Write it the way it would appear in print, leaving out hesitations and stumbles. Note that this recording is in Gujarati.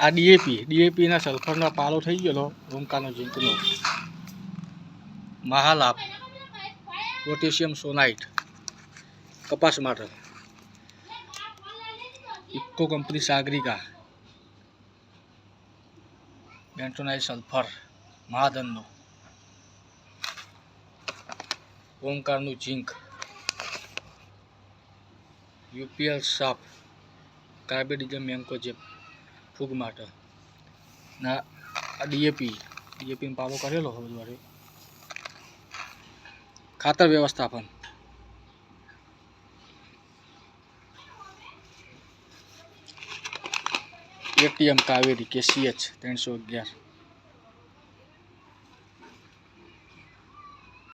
આ ડીએપીના સલ્ફરના પાલો થઈ ગયેલો ઓમકારનો ઝીંકનો મહાલાભ પોટેશિયમ સોનાઇટ કપાસ માટે ઇફકો કંપની સાગરિકા બેન્ટોનાઇટ સલ્ફર મહાધનનો ઓમકારનું ઝીંક યુપીએલ સાપ કાર્બેડિઝમ મેન્કોજેબ ફૂગ માટે ના આ ડીએપીનો પાલો કરેલો હોય દ્વારે ખાતર વ્યવસ્થાપન એટીએમ કાવેરી KCH 311